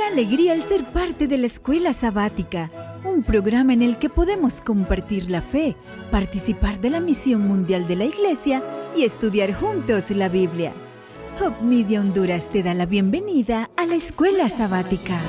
alegría el ser parte de la Escuela Sabática, un programa en el que podemos compartir la fe, participar de la misión mundial de la Iglesia y estudiar juntos la Biblia. Hope Media Honduras te da la bienvenida a la Escuela Sabática.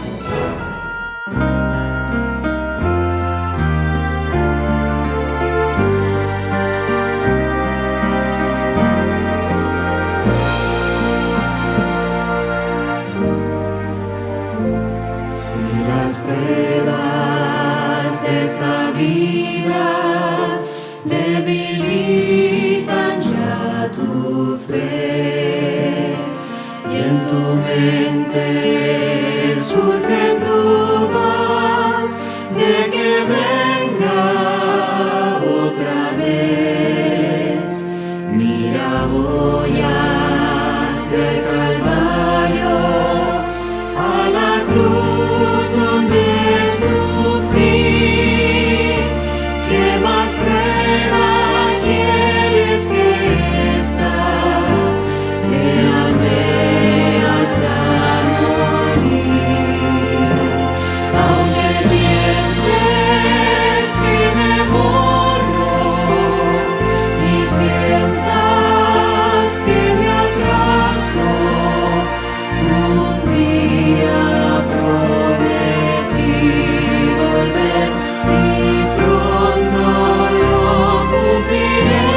Pruebas de esta vida debilitan ya tu fe y en tu mente surgen dudas de que venga otra vez. Mira huellas del Calvario a la cruz donde sufrí. ¿Qué más prueba quieres que esta? Te amé hasta morir. Aunque pienses que me morro y sientas que me atraso, un día prometí volver y pronto lo cumpliré.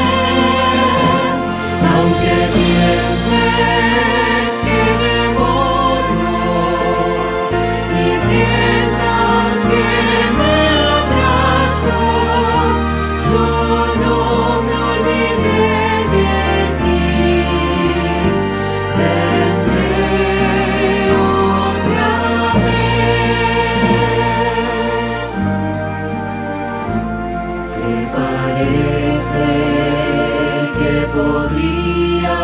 Aunque pienses que demoro y sientas que me atraso, yo no me olvidé de ti. Vendré otra vez. ¿Te parece que podría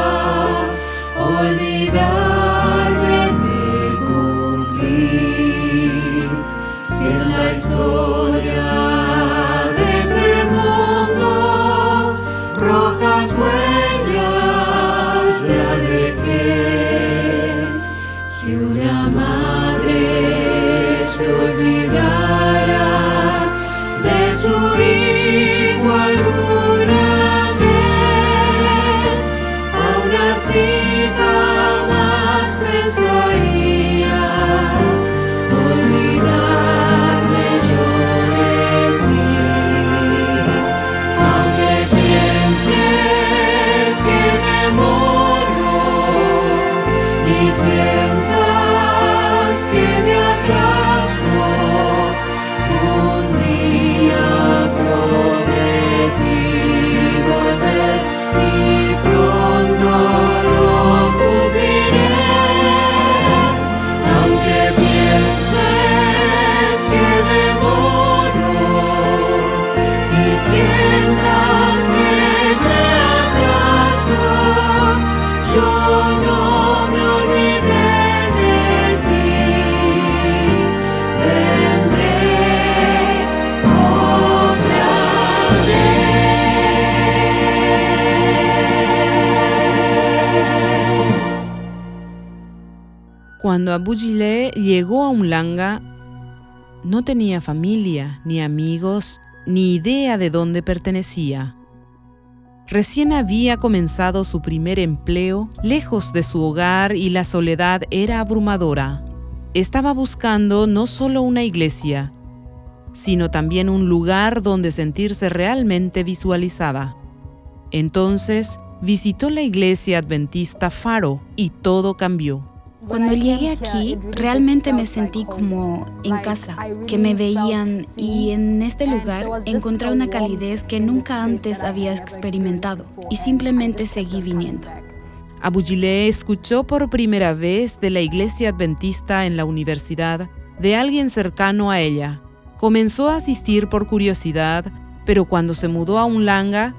olvidarme de cumplir si en la historia de este mundo rojas huellas ya dejé? Si una madre se olvidara de su hijo alguna vez, aún así jamás pensaría olvidarme yo de ti. Aunque pienses que demoro y sientas que me atraso, un día prometí volver y pronto lo cumpliré. Aunque pienses que demoro y sientas que me atraso, yo no me olvidé de ti. Vendré otra vez. Cuando Abu Gileh llegó a Umhlanga, no tenía familia, ni amigos, ni idea de dónde pertenecía. Recién había comenzado su primer empleo, lejos de su hogar, y la soledad era abrumadora. Estaba buscando no solo una iglesia, sino también un lugar donde sentirse realmente visualizada. Entonces, visitó la iglesia adventista Faro y todo cambió. Cuando llegué aquí, realmente me sentí como en casa, que me veían, y en este lugar encontré una calidez que nunca antes había experimentado y simplemente seguí viniendo. Abu Gileh escuchó por primera vez de la iglesia adventista en la universidad de alguien cercano a ella. Comenzó a asistir por curiosidad, pero cuando se mudó a Umhlanga,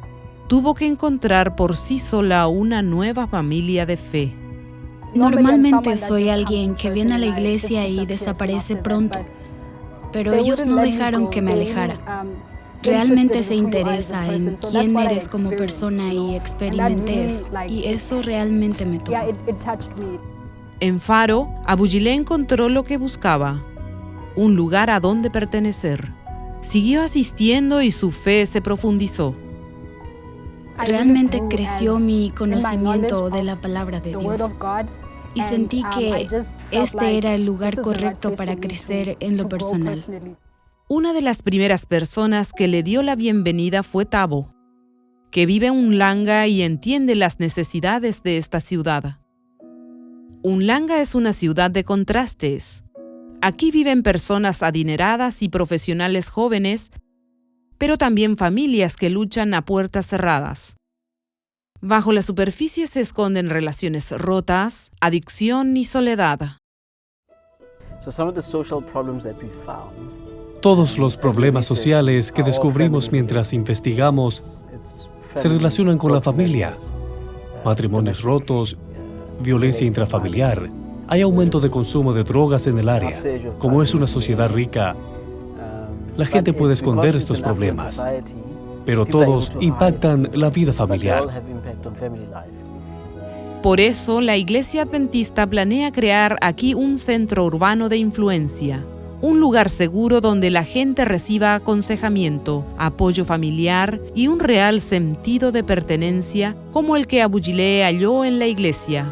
tuvo que encontrar por sí sola una nueva familia de fe. Normalmente soy alguien que viene a la iglesia y desaparece pronto, pero ellos no dejaron que me alejara. Realmente se interesa en quién eres como persona y experimenté eso, y eso realmente me tocó. En Faro, Abujilé encontró lo que buscaba, un lugar a donde pertenecer. Siguió asistiendo y su fe se profundizó. Realmente creció mi conocimiento de la palabra de Dios y sentí que este era el lugar correcto para crecer en lo personal. Una de las primeras personas que le dio la bienvenida fue Tabo, que vive en Umhlanga y entiende las necesidades de esta ciudad. Umhlanga es una ciudad de contrastes. Aquí viven personas adineradas y profesionales jóvenes, pero también familias que luchan a puertas cerradas. Bajo la superficie se esconden relaciones rotas, adicción y soledad. Todos los problemas sociales que descubrimos mientras investigamos se relacionan con la familia. Matrimonios rotos, violencia intrafamiliar. Hay aumento de consumo de drogas en el área. Como es una sociedad rica, la gente puede esconder estos problemas, pero todos impactan la vida familiar. Por eso, la Iglesia Adventista planea crear aquí un centro urbano de influencia, un lugar seguro donde la gente reciba aconsejamiento, apoyo familiar y un real sentido de pertenencia como el que Abujilé halló en la iglesia.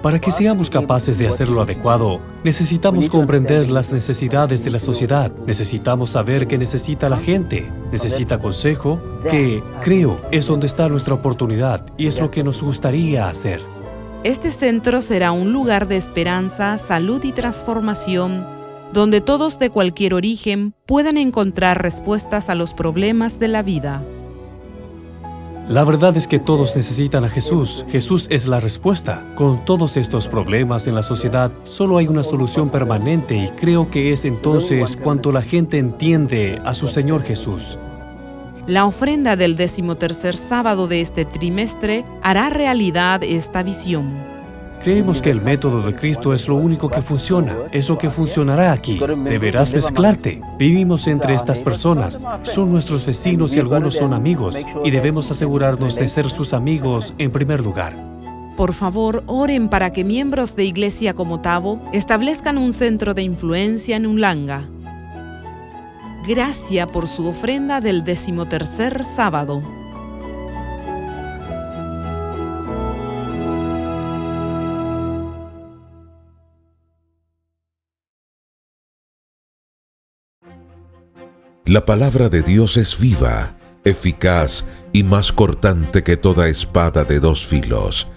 Para que seamos capaces de hacer lo adecuado, necesitamos comprender las necesidades de la sociedad. Necesitamos saber qué necesita la gente. Necesita consejo, que, creo, es donde está nuestra oportunidad y es lo que nos gustaría hacer. Este centro será un lugar de esperanza, salud y transformación, donde todos de cualquier origen puedan encontrar respuestas a los problemas de la vida. La verdad es que todos necesitan a Jesús. Jesús es la respuesta. Con todos estos problemas en la sociedad, solo hay una solución permanente y creo que es entonces cuando la gente entiende a su Señor Jesús. La ofrenda del 13º sábado de este trimestre hará realidad esta visión. Creemos que el método de Cristo es lo único que funciona, es lo que funcionará aquí. Deberás mezclarte. Vivimos entre estas personas, son nuestros vecinos y algunos son amigos, y debemos asegurarnos de ser sus amigos en primer lugar. Por favor, oren para que miembros de iglesia como Tabo establezcan un centro de influencia en Umhlanga. Gracias por su ofrenda del 13º sábado. La palabra de Dios es viva, eficaz y más cortante que toda espada de dos filos.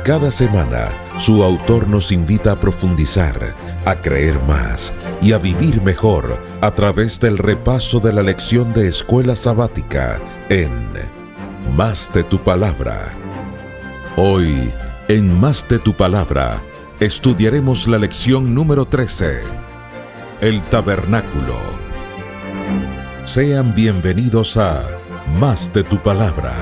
Cada semana, su autor nos invita a profundizar, a creer más y a vivir mejor a través del repaso de la lección de escuela sabática en Más de tu Palabra. Hoy, en Más de tu Palabra, estudiaremos la lección número 13, el tabernáculo. Sean bienvenidos a Más de tu Palabra.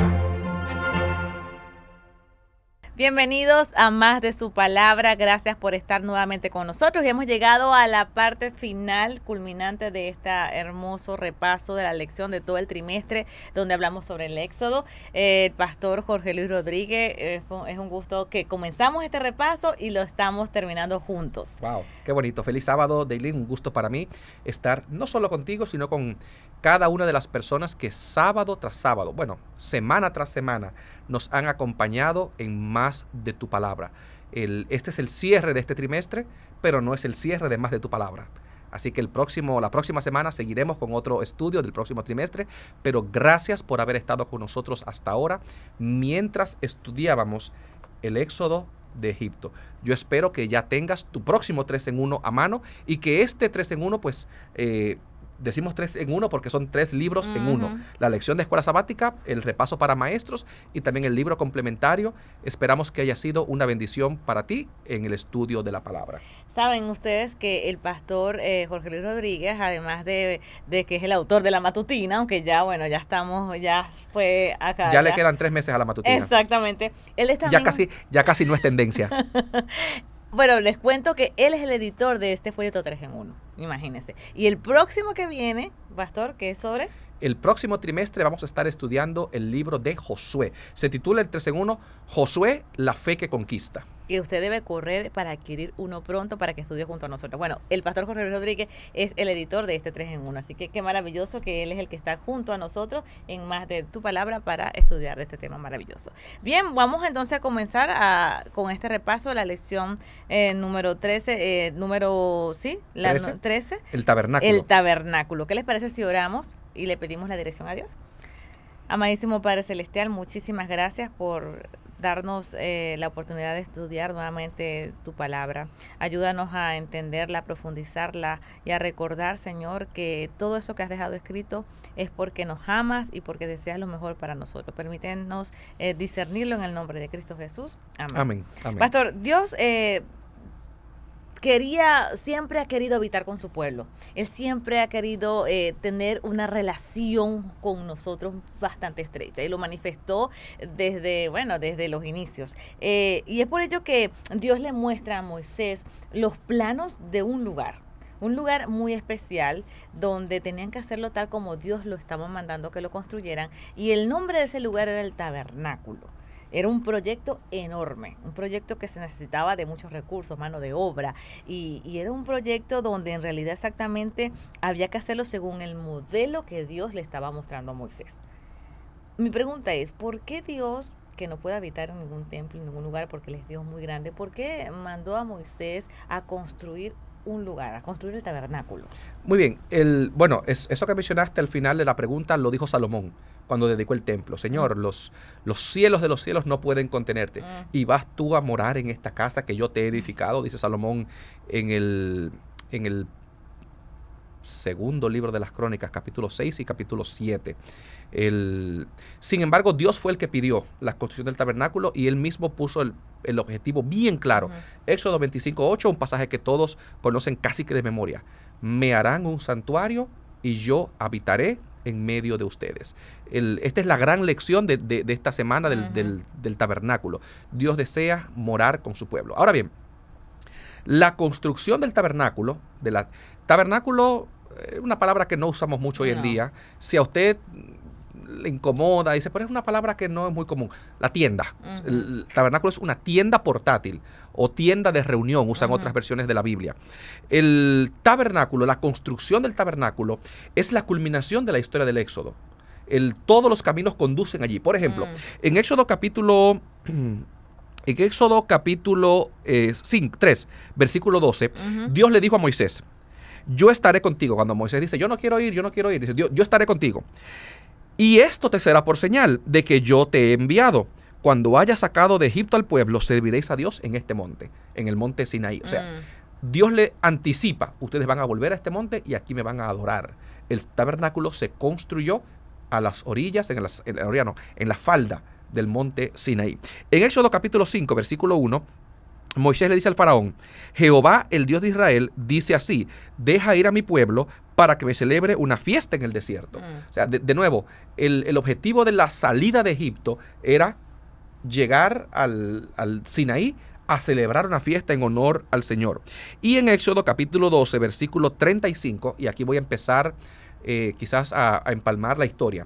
Bienvenidos a Más de su Palabra. Gracias por estar nuevamente con nosotros. Y hemos llegado a la parte final, culminante de este hermoso repaso de la lección de todo el trimestre, donde hablamos sobre el Éxodo. El pastor Jorge Luis Rodríguez, es un gusto que comenzamos este repaso y lo estamos terminando juntos. Wow, qué bonito. Feliz sábado, Daylin. Un gusto para mí estar no solo contigo, sino con cada una de las personas que sábado tras sábado, bueno, semana tras semana, nos han acompañado en Más de tu Palabra. Este es el cierre de este trimestre, pero no es el cierre de Más de tu Palabra. Así que la próxima semana seguiremos con otro estudio del próximo trimestre, pero gracias por haber estado con nosotros hasta ahora mientras estudiábamos el Éxodo de Egipto. Yo espero que ya tengas tu próximo 3 en 1 a mano y que este 3 en 1 pues decimos 3 en 1 porque son 3 libros en uno. La lección de escuela sabática, el repaso para maestros y también el libro complementario. Esperamos que haya sido una bendición para ti en el estudio de la palabra. Saben ustedes que el pastor Jorge Luis Rodríguez, además de que es el autor de la matutina, aunque ya fue acá. Ya le quedan 3 meses a la matutina. Exactamente. Él es también... Ya casi no es tendencia. Bueno, les cuento que él es el editor de este folleto 3 en 1, imagínense. Y el próximo que viene, pastor, ¿qué es sobre? el próximo trimestre vamos a estar estudiando el libro de Josué. Se titula el 3 en 1, Josué, la fe que conquista. Que usted debe correr para adquirir uno pronto para que estudie junto a nosotros. Bueno, el pastor Jorge Rodríguez es el editor de este 3 en 1, así que qué maravilloso que él es el que está junto a nosotros en Más de tu Palabra para estudiar de este tema maravilloso. Bien, vamos entonces a comenzar con este repaso de la lección número 13, 13. El tabernáculo. El tabernáculo. ¿Qué les parece si oramos y le pedimos la dirección a Dios? Amadísimo Padre Celestial, muchísimas gracias por darnos la oportunidad de estudiar nuevamente tu palabra. Ayúdanos a entenderla, a profundizarla y a recordar, Señor, que todo eso que has dejado escrito es porque nos amas y porque deseas lo mejor para nosotros. Permítenos discernirlo en el nombre de Cristo Jesús. Amén. Amén. Amén. Pastor, Dios siempre ha querido habitar con su pueblo. Él siempre ha querido tener una relación con nosotros bastante estrecha y lo manifestó desde los inicios. Y es por ello que Dios le muestra a Moisés los planos de un lugar muy especial donde tenían que hacerlo tal como Dios lo estaba mandando que lo construyeran, y el nombre de ese lugar era el tabernáculo. Era un proyecto enorme, un proyecto que se necesitaba de muchos recursos, mano de obra, y era un proyecto donde en realidad exactamente había que hacerlo según el modelo que Dios le estaba mostrando a Moisés. Mi pregunta es, ¿por qué Dios, que no puede habitar en ningún templo, en ningún lugar, porque Él es Dios muy grande, por qué mandó a Moisés a construir un lugar, a construir el tabernáculo? Muy bien, eso que mencionaste al final de la pregunta lo dijo Salomón cuando dedicó el templo. Señor, los cielos de los cielos no pueden contenerte, y vas tú a morar en esta casa que yo te he edificado, dice Salomón en el segundo libro de las Crónicas, capítulo 6 y capítulo 7. Sin embargo, Dios fue el que pidió la construcción del tabernáculo y Él mismo puso el objetivo bien claro. Éxodo 25:8, un pasaje que todos conocen casi que de memoria. Me harán un santuario y yo habitaré en medio de ustedes. Esta es la gran lección de esta semana del tabernáculo. Dios desea morar con su pueblo. Ahora bien, la construcción del tabernáculo, una palabra que no usamos mucho hoy en día. Si a usted le incomoda, dice, pero es una palabra que no es muy común. La tienda. El tabernáculo es una tienda portátil o tienda de reunión, usan otras versiones de la Biblia. El tabernáculo, la construcción del tabernáculo es la culminación de la historia del Éxodo. Todos los caminos conducen allí. Por ejemplo, en Éxodo capítulo 3, versículo 12, Dios le dijo a Moisés, yo estaré contigo. Cuando Moisés dice, yo no quiero ir, dice, yo estaré contigo. Y esto te será por señal de que yo te he enviado. Cuando hayas sacado de Egipto al pueblo, serviréis a Dios en este monte, en el monte Sinaí. O sea, Dios le anticipa, ustedes van a volver a este monte y aquí me van a adorar. El tabernáculo se construyó a las orillas, en la falda del monte Sinaí. En Éxodo capítulo 5, versículo 1, Moisés le dice al faraón, Jehová, el Dios de Israel, dice así, deja ir a mi pueblo para que me celebre una fiesta en el desierto. O sea, de nuevo, el objetivo de la salida de Egipto era llegar al Sinaí a celebrar una fiesta en honor al Señor. Y en Éxodo capítulo 12, versículo 35, y aquí voy a empezar quizás a empalmar la historia.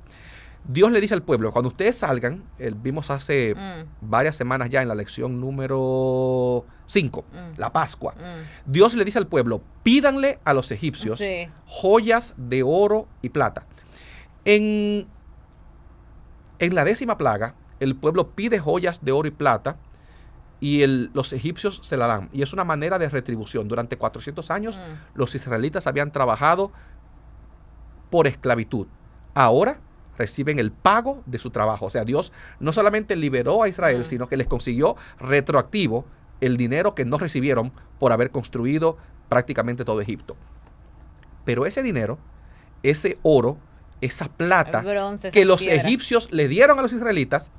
Dios le dice al pueblo, cuando ustedes salgan, vimos hace varias semanas ya en la lección número 5, la Pascua. Dios le dice al pueblo, pídanle a los egipcios joyas de oro y plata. En la 10ª plaga, el pueblo pide joyas de oro y plata y los egipcios se la dan. Y es una manera de retribución. Durante 400 años los israelitas habían trabajado por esclavitud. Ahora reciben el pago de su trabajo. O sea, Dios no solamente liberó a Israel, sino que les consiguió retroactivo el dinero que no recibieron por haber construido prácticamente todo Egipto. Pero ese dinero, ese oro, esa plata que los egipcios le dieron a los israelitas,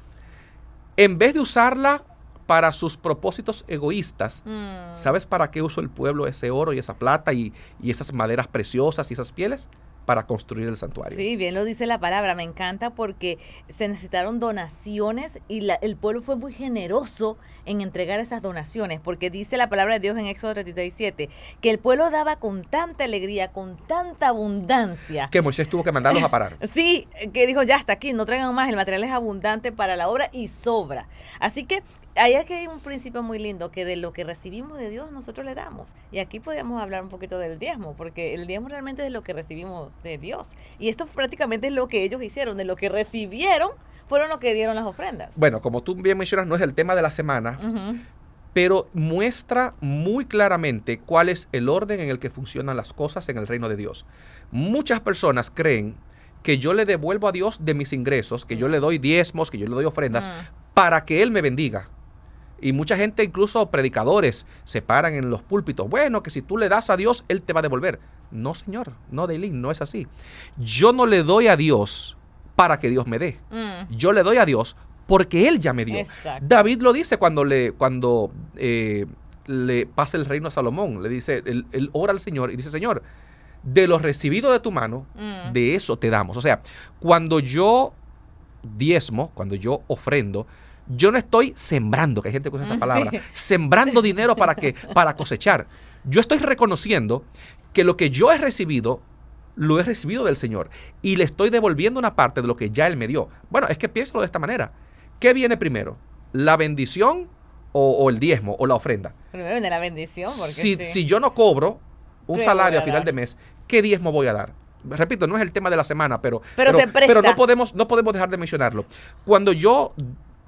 en vez de usarla para sus propósitos egoístas, ¿sabes para qué usó el pueblo ese oro y esa plata y esas maderas preciosas y esas pieles? para construir el santuario. Sí, bien lo dice la palabra, me encanta porque se necesitaron donaciones y el pueblo fue muy generoso en entregar esas donaciones, porque dice la palabra de Dios en Éxodo 36:7, que el pueblo daba con tanta alegría, con tanta abundancia. Que Moisés tuvo que mandarlos a parar. Sí, que dijo, ya hasta aquí, no traigan más, el material es abundante para la obra y sobra. Así que ahí es que hay un principio muy lindo, que de lo que recibimos de Dios nosotros le damos. Y aquí podríamos hablar un poquito del diezmo, porque el diezmo realmente es de lo que recibimos de Dios. Y esto prácticamente es lo que ellos hicieron, de lo que recibieron, fueron los que dieron las ofrendas. Bueno, como tú bien mencionas, no es el tema de la semana, pero muestra muy claramente cuál es el orden en el que funcionan las cosas en el reino de Dios. Muchas personas creen que yo le devuelvo a Dios de mis ingresos, que yo le doy diezmos, que yo le doy ofrendas, para que Él me bendiga. Y mucha gente, incluso predicadores, se paran en los púlpitos. Bueno, que si tú le das a Dios, Él te va a devolver. No, señor, no, Daylin, no es así. Yo no le doy a Dios para que Dios me dé. Yo le doy a Dios porque Él ya me dio. Exacto. David lo dice cuando le pasa el reino a Salomón. Le dice, él ora al Señor y dice, Señor, de lo recibido de tu mano, de eso te damos. O sea, cuando yo diezmo, cuando yo ofrendo, yo no estoy sembrando, que hay gente que usa esa palabra, sembrando dinero para cosechar. Yo estoy reconociendo que lo que yo he recibido, lo he recibido del Señor y le estoy devolviendo una parte de lo que ya Él me dio. Bueno, es que piénsalo de esta manera. ¿Qué viene primero? ¿La bendición o el diezmo o la ofrenda? Primero viene la bendición. Porque Si yo no cobro un salario a final dar de mes, ¿qué diezmo voy a dar? Repito, no es el tema de la semana, pero se presta. no podemos dejar de mencionarlo. Cuando yo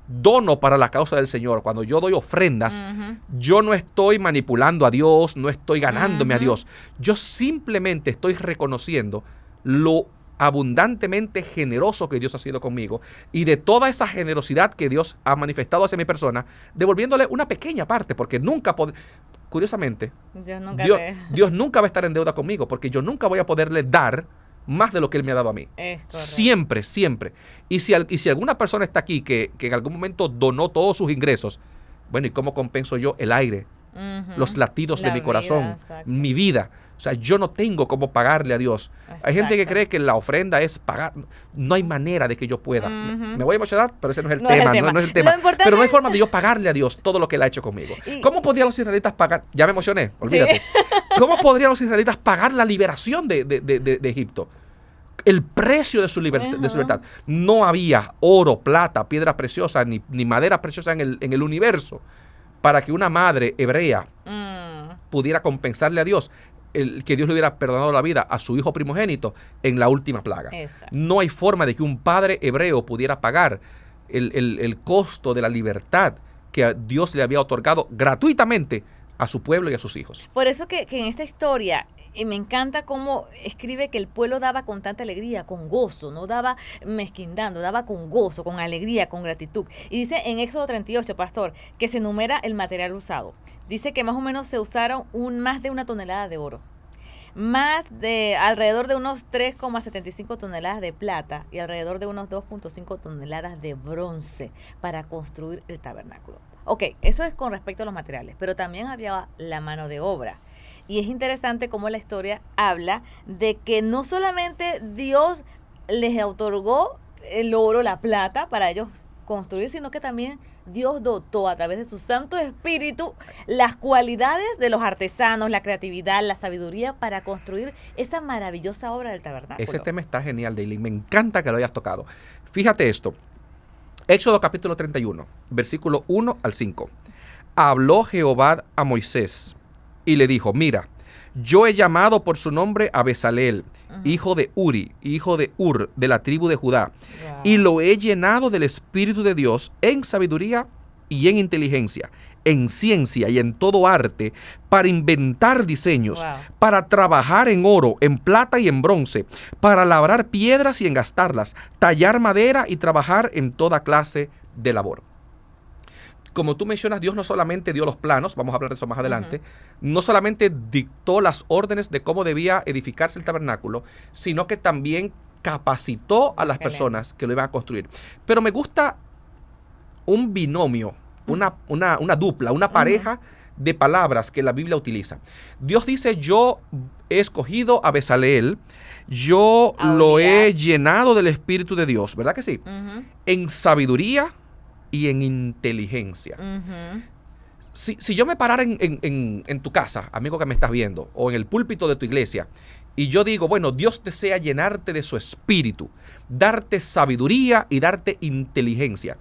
dono para la causa del Señor, cuando yo doy ofrendas, yo no estoy manipulando a Dios, no estoy ganándome a Dios. Yo simplemente estoy reconociendo lo abundantemente generoso que Dios ha sido conmigo y de toda esa generosidad que Dios ha manifestado hacia mi persona, devolviéndole una pequeña parte, porque curiosamente, Dios nunca va a estar en deuda conmigo, porque yo nunca voy a poderle dar más de lo que Él me ha dado a mí. Siempre, siempre. Y si alguna persona está aquí que en algún momento donó todos sus ingresos, bueno, ¿y cómo compenso yo el aire? Los latidos de mi corazón, mi vida. O sea, yo no tengo cómo pagarle a Dios. Hay gente que cree que la ofrenda es pagar. No hay manera de que yo pueda. Me voy a emocionar, pero ese no es el tema. No es el tema. Pero no hay forma de yo pagarle a Dios todo lo que Él ha hecho conmigo. ¿Cómo podrían los israelitas pagar? Ya me emocioné, olvídate. ¿Sí? ¿Cómo podrían los israelitas pagar la liberación de Egipto? El precio de su libertad. No había oro, plata, piedra preciosa, ni madera preciosa en el universo para que una madre hebrea pudiera compensarle a Dios que Dios le hubiera perdonado la vida a su hijo primogénito en la última plaga. Exacto. No hay forma de que un padre hebreo pudiera pagar el costo de la libertad que Dios le había otorgado gratuitamente a su pueblo y a sus hijos. Por eso que en esta historia me encanta cómo escribe que el pueblo daba con tanta alegría, con gozo, no daba mezquindando, daba con gozo, con alegría, con gratitud. Y dice en Éxodo 38, pastor, que se enumera el material usado. Dice que más o menos se usaron más de 1 tonelada de oro, alrededor de unos 3,75 toneladas de plata y alrededor de unos 2,5 toneladas de bronce para construir el tabernáculo. Ok, eso es con respecto a los materiales, pero también había la mano de obra. Y es interesante cómo la historia habla de que no solamente Dios les otorgó el oro, la plata para ellos construir, sino que también Dios dotó a través de su Santo Espíritu las cualidades de los artesanos, la creatividad, la sabiduría para construir esa maravillosa obra del tabernáculo. Ese tema está genial, Daylin. Me encanta que lo hayas tocado. Fíjate esto. Éxodo capítulo 31, versículo 1 al 5. Habló Jehová a Moisés y le dijo, mira, yo he llamado por su nombre a Bezaleel, hijo de Uri, hijo de Ur, de la tribu de Judá, y lo he llenado del Espíritu de Dios en sabiduría y en inteligencia, en ciencia y en todo arte, para inventar diseños, para trabajar en oro, en plata y en bronce, para labrar piedras y engastarlas, tallar madera y trabajar en toda clase de labor. Como tú mencionas, Dios no solamente dio los planos, vamos a hablar de eso más adelante, no solamente dictó las órdenes de cómo debía edificarse el tabernáculo, sino que también capacitó a las personas que lo iban a construir. Pero me gusta un binomio, una dupla, una pareja de palabras que la Biblia utiliza. Dios dice, yo he escogido a Bezaleel, yo lo he llenado del Espíritu de Dios, ¿verdad que sí? En sabiduría y en inteligencia. Si yo me parara en tu casa, amigo que me estás viendo, o en el púlpito de tu iglesia, y yo digo, bueno, Dios desea llenarte de su espíritu, darte sabiduría y darte inteligencia.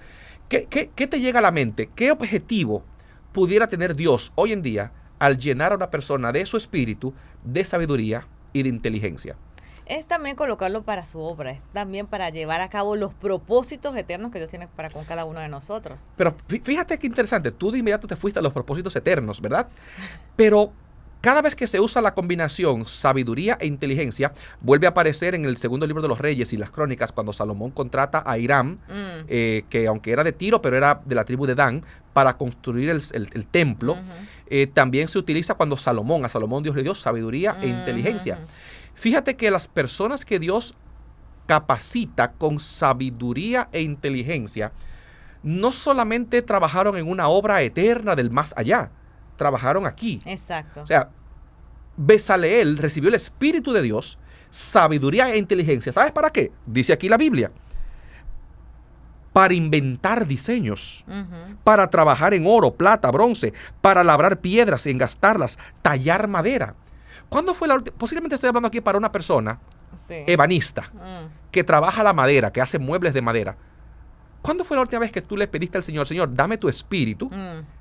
¿Qué te llega a la mente? ¿Qué objetivo pudiera tener Dios hoy en día al llenar a una persona de su espíritu, de sabiduría y de inteligencia? Es también colocarlo para su obra, es también para llevar a cabo los propósitos eternos que Dios tiene para con cada uno de nosotros. Pero fíjate qué interesante, tú de inmediato te fuiste a los propósitos eternos, ¿verdad? Pero cada vez que se usa la combinación sabiduría e inteligencia, vuelve a aparecer en el segundo libro de los Reyes y las Crónicas, cuando Salomón contrata a Hiram, que aunque era de Tiro, pero era de la tribu de Dan, para construir el templo. También se utiliza cuando a Salomón Dios le dio sabiduría e inteligencia. Fíjate que las personas que Dios capacita con sabiduría e inteligencia, no solamente trabajaron en una obra eterna del más allá, trabajaron aquí. Exacto. O sea, Bezaleel recibió el Espíritu de Dios, sabiduría e inteligencia. ¿Sabes para qué? Dice aquí la Biblia. Para inventar diseños, para trabajar en oro, plata, bronce, para labrar piedras, engastarlas, tallar madera. ¿Cuándo fue la última? Posiblemente estoy hablando aquí para una persona ebanista, que trabaja la madera, que hace muebles de madera. ¿Cuándo fue la última vez que tú le pediste al Señor, Señor, dame tu espíritu,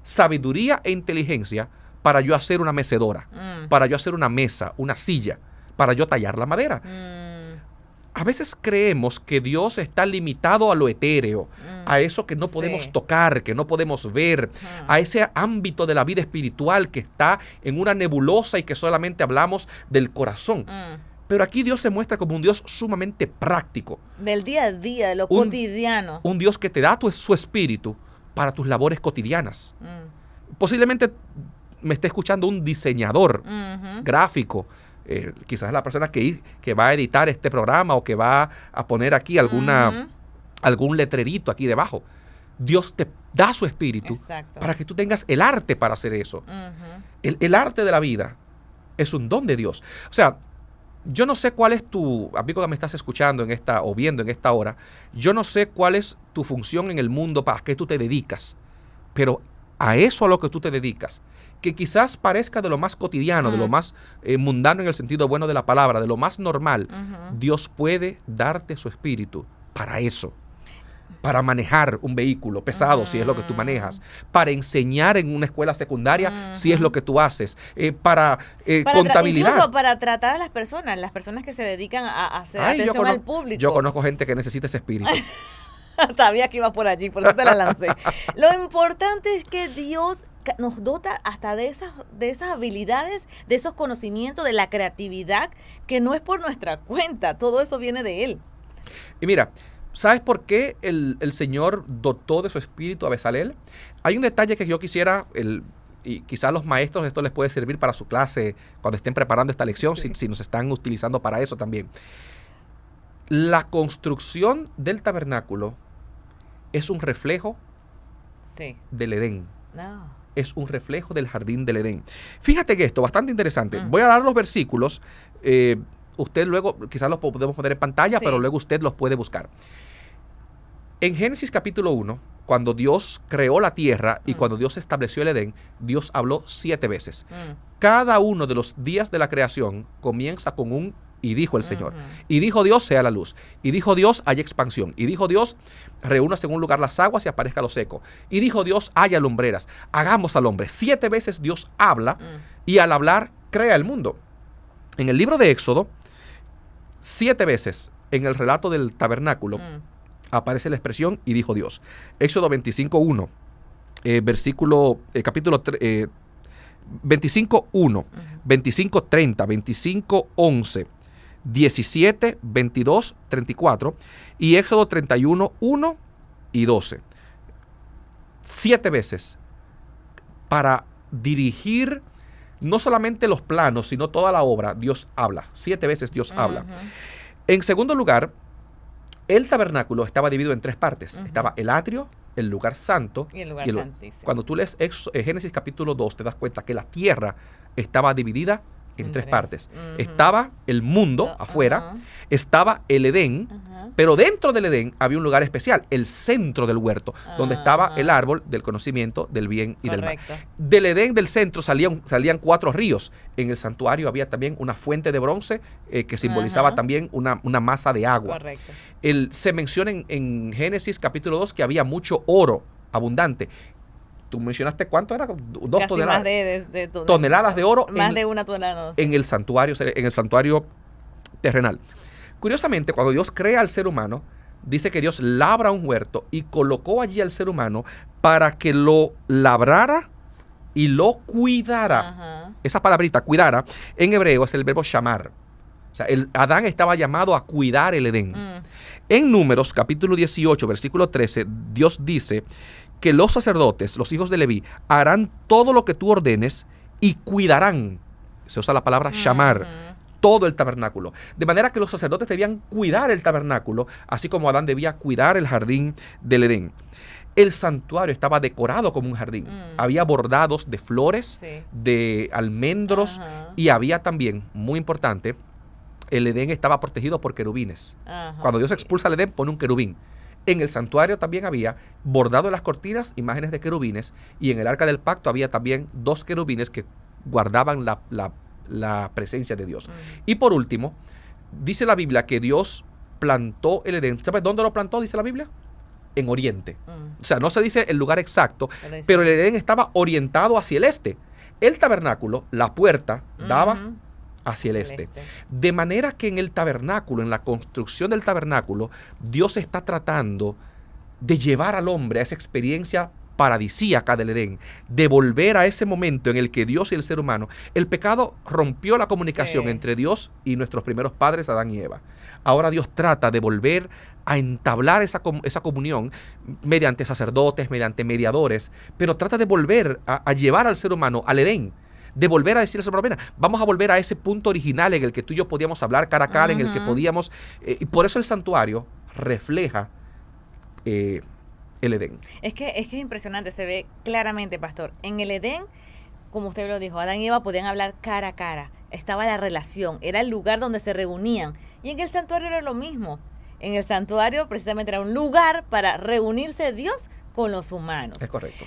sabiduría e inteligencia para yo hacer una mecedora, para yo hacer una mesa, una silla, para yo tallar la madera? A veces creemos que Dios está limitado a lo etéreo, a eso que no podemos tocar, que no podemos ver, a ese ámbito de la vida espiritual que está en una nebulosa y que solamente hablamos del corazón. Pero aquí Dios se muestra como un Dios sumamente práctico. Del día a día, de lo cotidiano. Un Dios que te da su espíritu para tus labores cotidianas. Posiblemente me esté escuchando un diseñador gráfico, quizás la persona que va a editar este programa o que va a poner aquí algún letrerito aquí debajo. Dios te da su espíritu para que tú tengas el arte para hacer eso. El arte de la vida es un don de Dios. O sea, yo no sé cuál es tu, amigo que me estás escuchando o viendo en esta hora, yo no sé cuál es tu función en el mundo, para qué tú te dedicas, pero a eso a lo que tú te dedicas, que quizás parezca de lo más cotidiano, de lo más mundano en el sentido bueno de la palabra, de lo más normal, Dios puede darte su espíritu para eso. Para manejar un vehículo pesado, si es lo que tú manejas, para enseñar en una escuela secundaria, si es lo que tú haces, para contabilidad. Incluso para tratar a las personas que se dedican a hacer atención al público. Yo conozco gente que necesita ese espíritu. Sabía que iba por allí, por eso te la lancé. Lo importante es que Dios nos dota hasta de esas habilidades, de esos conocimientos, de la creatividad, que no es por nuestra cuenta, todo eso viene de Él. Y mira, ¿sabes por qué el Señor dotó de su espíritu a Bezaleel? Hay un detalle que yo quisiera, y quizás los maestros esto les puede servir para su clase cuando estén preparando esta lección, si nos están utilizando para eso también. La construcción del tabernáculo es un reflejo del Edén. Es un reflejo del jardín del Edén. Fíjate que esto, bastante interesante. Voy a dar los versículos. Usted luego, quizás los podemos poner en pantalla, pero luego usted los puede buscar. En Génesis capítulo 1, cuando Dios creó la tierra y cuando Dios estableció el Edén, Dios habló 7 veces. Cada uno de los días de la creación comienza con un y dijo el Señor. Y dijo Dios, sea la luz. Y dijo Dios, haya expansión. Y dijo Dios, reúnase en un lugar las aguas y aparezca lo seco. Y dijo Dios, haya lumbreras. Hagamos al hombre. 7 veces Dios habla y al hablar crea el mundo. En el libro de Éxodo, 7 veces en el relato del tabernáculo aparece la expresión y dijo Dios. Éxodo 25:1, capítulo 25:1, 25:30, 25:11, 17, 22, 34 y Éxodo 31:1 y 12. 7 veces para dirigir no solamente los planos, sino toda la obra. Dios habla. 7 veces Dios habla. En segundo lugar, el tabernáculo estaba dividido en 3 partes. Estaba el atrio, el lugar santo Y el lugar y santísimo. Cuando tú lees Génesis capítulo 2, te das cuenta que la tierra estaba dividida en tres partes. Estaba el mundo afuera, estaba el Edén, pero dentro del Edén había un lugar especial, el centro del huerto, donde estaba el árbol del conocimiento del bien y del mal. Del Edén del centro salían 4 ríos. En el santuario había también una fuente de bronce que simbolizaba también una masa de agua. Correcto. Se menciona en Génesis capítulo 2 que había mucho oro abundante. Tú mencionaste cuánto era, 2 Casi toneladas. más de toneladas de oro más de una tonelada. en el santuario terrenal. Curiosamente, cuando Dios crea al ser humano, dice que Dios labra un huerto y colocó allí al ser humano para que lo labrara y lo cuidara. Esa palabrita, cuidara, en hebreo es el verbo shamar. O sea, Adán estaba llamado a cuidar el Edén. En Números, capítulo 18, versículo 13, Dios dice que los sacerdotes, los hijos de Leví, harán todo lo que tú ordenes y cuidarán, se usa la palabra shamar, todo el tabernáculo. De manera que los sacerdotes debían cuidar el tabernáculo, así como Adán debía cuidar el jardín del Edén. El santuario estaba decorado como un jardín. Había bordados de flores, de almendros, y había también, muy importante, el Edén estaba protegido por querubines. Cuando Dios expulsa al Edén, pone un querubín. En el santuario también había bordado en las cortinas imágenes de querubines, y en el arca del pacto había también 2 querubines que guardaban la presencia de Dios. Y por último, dice la Biblia que Dios plantó el Edén. ¿Sabes dónde lo plantó? Dice la Biblia. En Oriente. O sea, no se dice el lugar exacto, pero el Edén estaba orientado hacia el este. El tabernáculo, la puerta, daba hacia el este. De manera que en el tabernáculo, en la construcción del tabernáculo, Dios está tratando de llevar al hombre a esa experiencia paradisíaca del Edén, de volver a ese momento en el que Dios y el ser humano, el pecado rompió la comunicación entre Dios y nuestros primeros padres, Adán y Eva. Ahora Dios trata de volver a entablar esa comunión mediante sacerdotes, mediante mediadores, pero trata de volver a llevar al ser humano al Edén, de volver a decirle, vamos a volver a ese punto original en el que tú y yo podíamos hablar cara a cara, en el que podíamos, y por eso el santuario refleja el Edén. Es que es impresionante, se ve claramente, pastor. En el Edén, como usted lo dijo, Adán y Eva podían hablar cara a cara. Estaba la relación, era el lugar donde se reunían. Y en el santuario era lo mismo. En el santuario precisamente era un lugar para reunirse Dios con los humanos. Es correcto.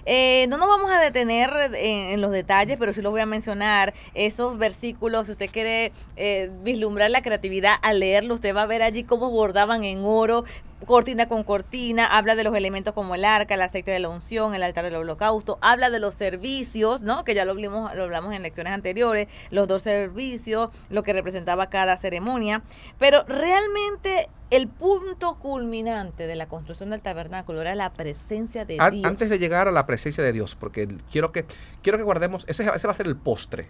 No nos vamos a detener en los detalles, pero sí los voy a mencionar. Esos versículos, si usted quiere vislumbrar la creatividad al leerlo, usted va a ver allí cómo bordaban en oro, cortina con cortina, habla de los elementos como el arca, el aceite de la unción, el altar del holocausto, habla de los servicios, ¿no? Que ya lo hablamos en lecciones anteriores, los 2 servicios, lo que representaba cada ceremonia, pero realmente el punto culminante de la construcción del tabernáculo era la presencia de Dios. Antes de llegar a la presencia de Dios, porque quiero que guardemos, ese va a ser el postre.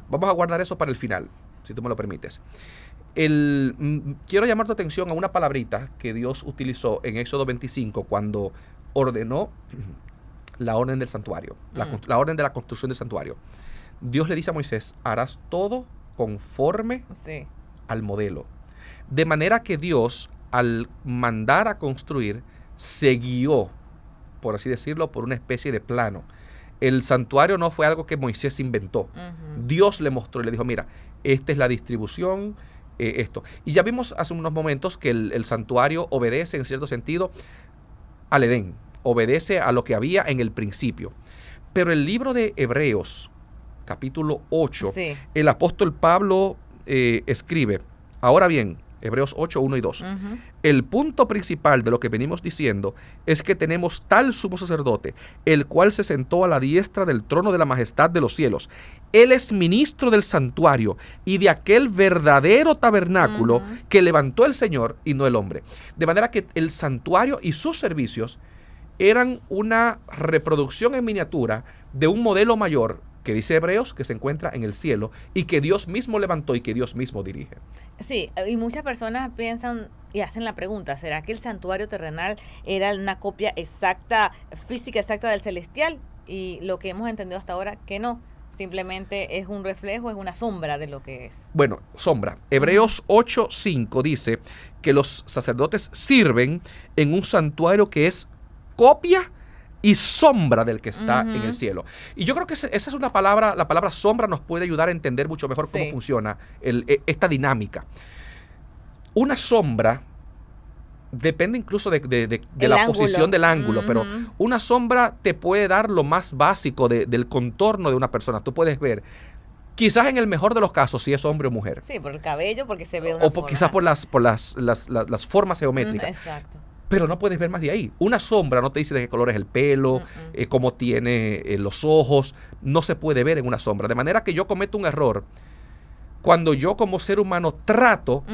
Vamos a guardar eso para el final, si tú me lo permites. Quiero llamar tu atención a una palabrita que Dios utilizó en Éxodo 25 cuando ordenó la orden del santuario, la orden de la construcción del santuario. Dios le dice a Moisés, harás todo conforme al modelo. De manera que Dios, al mandar a construir, se guió, por así decirlo, por una especie de plano. El santuario no fue algo que Moisés inventó. Dios le mostró y le dijo, mira, esta es la distribución, esto. Y ya vimos hace unos momentos que el santuario obedece en cierto sentido al Edén, obedece a lo que había en el principio. Pero el libro de Hebreos, capítulo 8, el apóstol Pablo escribe, ahora bien, Hebreos 8, 1 y 2. El punto principal de lo que venimos diciendo es que tenemos tal sumo sacerdote, el cual se sentó a la diestra del trono de la majestad de los cielos. Él es ministro del santuario y de aquel verdadero tabernáculo que levantó el Señor y no el hombre. De manera que el santuario y sus servicios eran una reproducción en miniatura de un modelo mayor que dice Hebreos que se encuentra en el cielo y que Dios mismo levantó y que Dios mismo dirige. Sí, y muchas personas piensan y hacen la pregunta, ¿será que el santuario terrenal era una copia exacta, física exacta del celestial? Y lo que hemos entendido hasta ahora, que no, simplemente es un reflejo, es una sombra de lo que es. Bueno, sombra. Hebreos 8:5 dice que los sacerdotes sirven en un santuario que es copia y sombra del que está en el cielo. Y yo creo que esa es una palabra, la palabra sombra nos puede ayudar a entender mucho mejor cómo funciona esta dinámica. Una sombra depende incluso de la posición del ángulo, pero una sombra te puede dar lo más básico del contorno de una persona. Tú puedes ver, quizás en el mejor de los casos, si es hombre o mujer. Sí, por el cabello, porque se ve una forma. Quizás por las formas geométricas. Exacto. Pero no puedes ver más de ahí. Una sombra no te dice de qué color es el pelo, cómo tiene los ojos. No se puede ver en una sombra. De manera que yo cometo un error cuando yo como ser humano trato,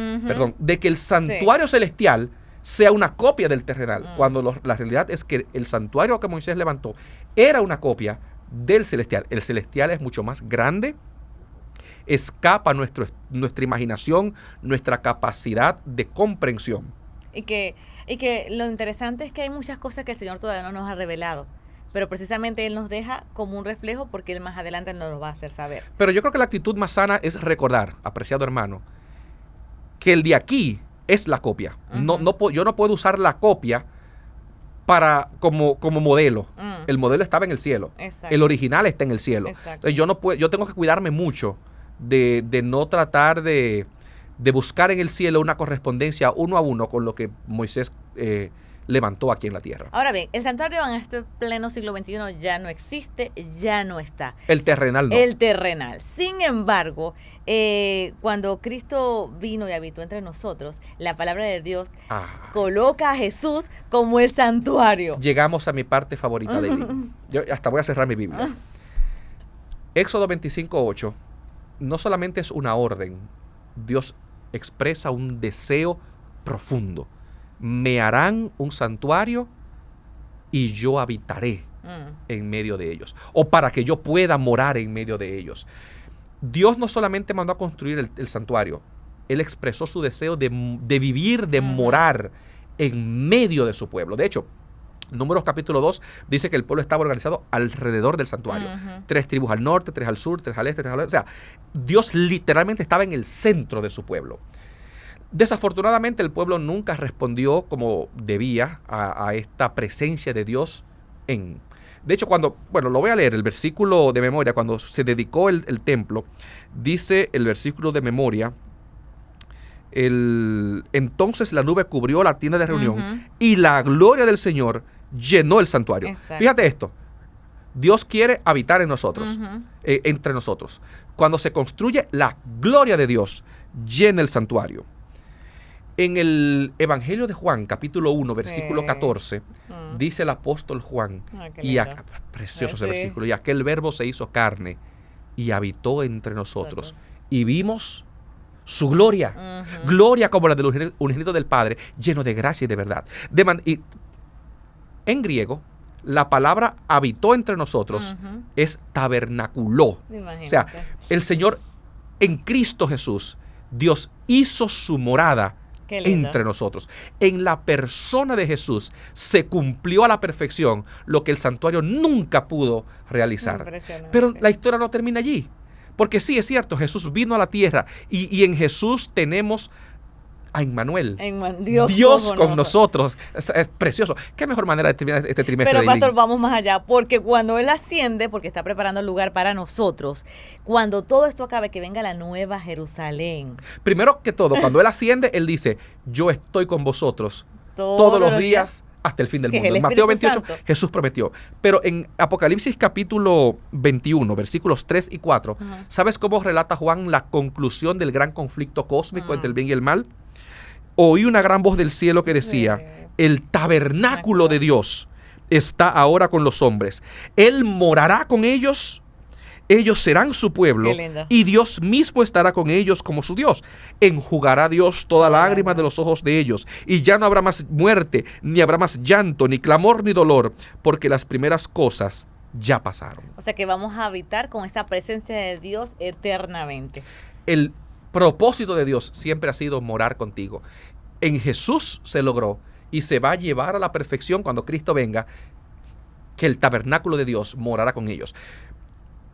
de que el santuario celestial sea una copia del terrenal. Cuando la realidad es que el santuario que Moisés levantó era una copia del celestial. El celestial es mucho más grande, escapa nuestra imaginación, nuestra capacidad de comprensión. Y que lo interesante es que hay muchas cosas que el Señor todavía no nos ha revelado, pero precisamente Él nos deja como un reflejo porque Él más adelante nos lo va a hacer saber. Pero yo creo que la actitud más sana es recordar, apreciado hermano, que el de aquí es la copia. Yo no puedo usar la copia como modelo. El modelo estaba en el cielo. Exacto. El original está en el cielo. Exacto. Entonces yo tengo que cuidarme mucho de no tratar de buscar en el cielo una correspondencia uno a uno con lo que Moisés levantó aquí en la tierra. Ahora bien, el santuario en este pleno siglo XXI ya no existe, ya no está. El terrenal no. El terrenal. Sin embargo, cuando Cristo vino y habitó entre nosotros, la palabra de Dios coloca a Jesús como el santuario. Llegamos a mi parte favorita de libro. Yo hasta voy a cerrar mi Biblia. Éxodo 25:8 no solamente es una orden, Dios expresa un deseo profundo. Me harán un santuario y yo habitaré en medio de ellos. O para que yo pueda morar en medio de ellos. Dios no solamente mandó a construir el santuario, Él expresó su deseo de vivir, de morar en medio de su pueblo. De hecho, Números capítulo 2 dice que el pueblo estaba organizado alrededor del santuario. 3 tribus al norte, 3 al sur, 3 al este, 3 al oeste. O sea, Dios literalmente estaba en el centro de su pueblo. Desafortunadamente el pueblo nunca respondió como debía a esta presencia de Dios De hecho, lo voy a leer, el versículo de memoria, cuando se dedicó el templo, dice el versículo de memoria, entonces la nube cubrió la tienda de reunión y la gloria del Señor llenó el santuario. Exacto. Fíjate esto, Dios quiere habitar en nosotros, entre nosotros. Cuando se construye, la gloria de Dios llena el santuario. En el Evangelio de Juan, capítulo 1, versículo 14, dice el apóstol Juan, precioso ese versículo, y aquel verbo se hizo carne y habitó entre nosotros, y vimos su gloria, gloria como la del unigénito del Padre, lleno de gracia y de verdad. Y en griego, la palabra habitó entre nosotros es tabernaculó. Imagínate. O sea, el Señor en Cristo Jesús, Dios hizo su morada entre nosotros. En la persona de Jesús se cumplió a la perfección lo que el santuario nunca pudo realizar. Pero la historia no termina allí. Porque sí, es cierto, Jesús vino a la tierra y en Jesús tenemos a Emmanuel, Dios con nosotros. Es precioso. ¿Qué mejor manera de terminar este trimestre? Pero pastor, vamos más allá, porque cuando Él asciende, porque está preparando el lugar para nosotros, cuando todo esto acabe, que venga la nueva Jerusalén. Primero que todo, cuando Él asciende, Él dice, yo estoy con vosotros todos los días hasta el fin del mundo. En Mateo 28, Santo. Jesús prometió. Pero en Apocalipsis capítulo 21, versículos 3 y 4, ¿sabes cómo relata Juan la conclusión del gran conflicto cósmico entre el bien y el mal? Oí una gran voz del cielo que decía, el tabernáculo de Dios está ahora con los hombres. Él morará con ellos, ellos serán su pueblo y Dios mismo estará con ellos como su Dios. Enjugará Dios toda lágrima de los ojos de ellos y ya no habrá más muerte, ni habrá más llanto, ni clamor, ni dolor, porque las primeras cosas ya pasaron. O sea que vamos a habitar con esta presencia de Dios eternamente. El propósito de Dios siempre ha sido morar contigo. En Jesús se logró y se va a llevar a la perfección cuando Cristo venga, que el tabernáculo de Dios morará con ellos.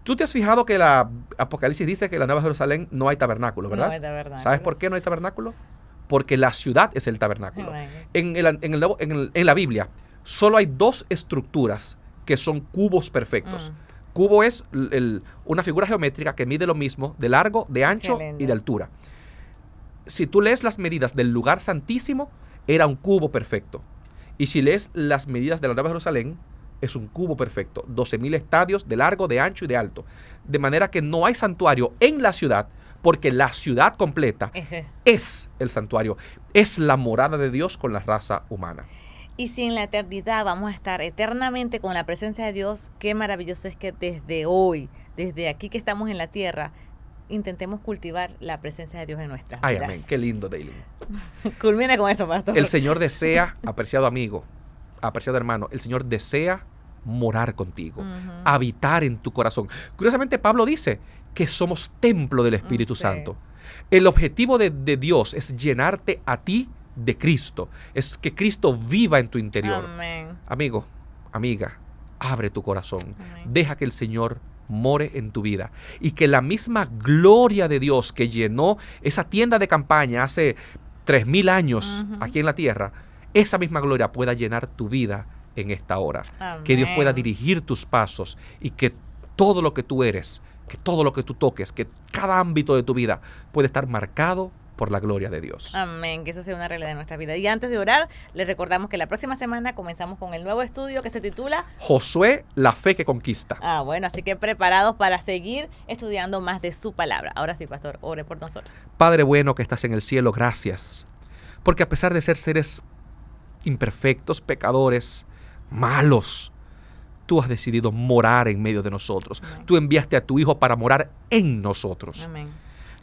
Tú te has fijado que la Apocalipsis dice que en la Nueva Jerusalén no hay tabernáculo, ¿verdad? No hay tabernáculo. ¿Sabes por qué no hay tabernáculo? Porque la ciudad es el tabernáculo. En la Biblia solo hay 2 estructuras que son cubos perfectos. Cubo es una figura geométrica que mide lo mismo de largo, de ancho y de altura. Si tú lees las medidas del lugar santísimo, era un cubo perfecto. Y si lees las medidas de la Nueva Jerusalén, es un cubo perfecto. 12,000 estadios de largo, de ancho y de alto. De manera que no hay santuario en la ciudad, porque la ciudad completa es el santuario. Es la morada de Dios con la raza humana. Y si en la eternidad vamos a estar eternamente con la presencia de Dios, qué maravilloso es que desde hoy, desde aquí que estamos en la tierra, intentemos cultivar la presencia de Dios en nuestras vidas. Ay, amén. Qué lindo, Daylin. Culmina con eso, pastor. El Señor desea, apreciado amigo, apreciado hermano, el Señor desea morar contigo, habitar en tu corazón. Curiosamente, Pablo dice que somos templo del Espíritu Santo. El objetivo de Dios es llenarte a ti de Cristo, es que Cristo viva en tu interior. Amén. Amigo, amiga, abre tu corazón. Amén. Deja que el Señor more en tu vida y que la misma gloria de Dios que llenó esa tienda de campaña hace 3,000 años aquí en la tierra, esa misma gloria pueda llenar tu vida en esta hora. Amén. Que Dios pueda dirigir tus pasos y que todo lo que tú eres, que todo lo que tú toques, que cada ámbito de tu vida puede estar marcado por la gloria de Dios. Amén, que eso sea una regla de nuestra vida. Y antes de orar, les recordamos que la próxima semana comenzamos con el nuevo estudio que se titula Josué, la fe que conquista. Bueno, así que preparados para seguir estudiando más de su palabra. Ahora sí, pastor, ore por nosotros. Padre bueno que estás en el cielo, gracias. Porque a pesar de ser seres imperfectos, pecadores, malos, tú has decidido morar en medio de nosotros. Amén. Tú enviaste a tu Hijo para morar en nosotros. Amén.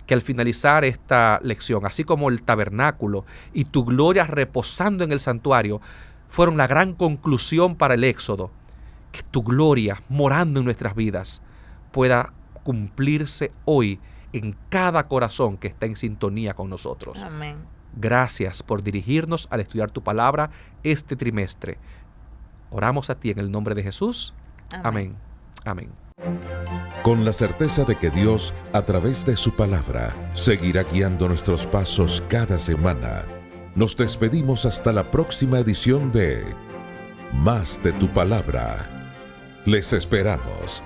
Que al finalizar esta lección, así como el tabernáculo y tu gloria reposando en el santuario, fueron la gran conclusión para el Éxodo. Que tu gloria morando en nuestras vidas pueda cumplirse hoy en cada corazón que está en sintonía con nosotros. Amén. Gracias por dirigirnos al estudiar tu palabra este trimestre. Oramos a ti en el nombre de Jesús. Amén. Amén. Con la certeza de que Dios, a través de su palabra, seguirá guiando nuestros pasos cada semana, nos despedimos hasta la próxima edición de Más de tu Palabra. Les esperamos